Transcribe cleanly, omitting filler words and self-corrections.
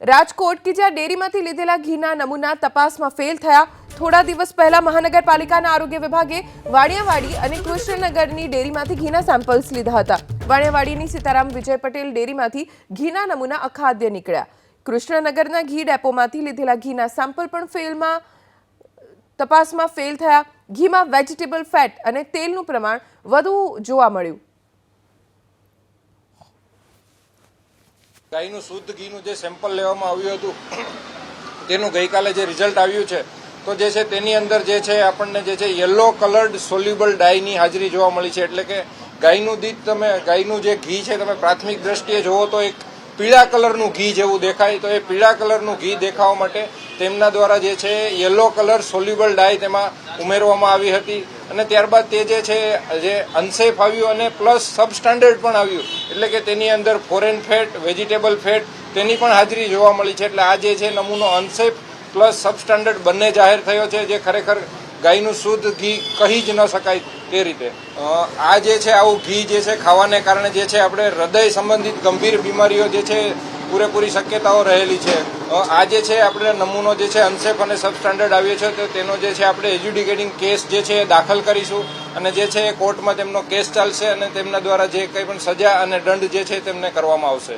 રાજકોટ કે જ્યાં ડેરીમાંથી લીધેલા ઘીના નમૂના તપાસમાં ફેલ થયા। થોડા દિવસ પહેલા મહાનગરપાલિકાના આરોગ્ય વિભાગે વાણિયાવાડી અને કૃષ્ણનગરની ડેરીમાંથી ઘીના સેમ્પલ્સ લીધા હતા। વાણિયાવાડીની સીતારામ વિજય પટેલ ડેરીમાંથી ઘીના નમૂના અખાદ્ય નીકળ્યા। કૃષ્ણનગરના ઘી ડેપોમાંથી લીધેલા ઘીના સેમ્પલ પણ તપાસમાં ફેલ થયા। ઘીમાં વેજીટેબલ ફેટ અને તેલનું પ્રમાણ વધુ જોવા મળ્યું। ગાયનું શુદ્ધ ઘીનું જે સેમ્પલ લેવામાં આવ્યું હતું તેનું ગઈકાલે જે રિઝલ્ટ આવ્યું છે તો જે છે તેની અંદર જે છે આપણને જે છે યલો કલર્ડ સોલ્યુબલ ડાયની હાજરી જોવા મળી છે। એટલે કે ગાયનું જે ઘી છે તમે પ્રાથમિક દ્રષ્ટિએ જોવો તો એક પીળા કલરનું ઘી જેવું દેખાય। તો એ પીળા કલરનું ઘી દેખાવા માટે તેમના દ્વારા જે છે યલો કલર સોલ્યુબલ ડાય તેમાં ઉમેરવામાં આવી હતી અને ત્યારબાદ તે જે છે જે અનસેફ આવ્યું અને પ્લસ સબસ્ટાન્ડર્ડ પણ આવ્યું। એટલે કે તેની અંદર ફોરેન ફેટ વેજીટેબલ ફેટ તેની પણ હાજરી જોવા મળી છે। એટલે આ જે છે નમૂનો અનસેફ પ્લસ સબસ્ટાન્ડર્ડ બંને જાહેર થયો છે, જે ખરેખર ગાયનું શુદ્ધ ઘી કહી જ ન શકાય તે રીતે। આ જે છે આવું ઘી જે છે ખાવાને કારણે જે છે આપણે હૃદય સંબંધિત ગંભીર બીમારીઓ જે છે પૂરેપૂરી શક્યતાઓ રહેલી છે। આ જે છે આપણે નમૂનો જે છે અનસેફ અને સબસ્ટાન્ડર્ડ આવ્યો છે તો તેનો જે છે આપણે એજ્યુડિકેટિંગ કેસ જે છે એ દાખલ કરીશું અને જે છે કોર્ટમાં તેમનો કેસ ચાલશે અને તેમના દ્વારા જે કંઈ પણ સજા અને દંડ જે છે તેમને કરવામાં આવશે।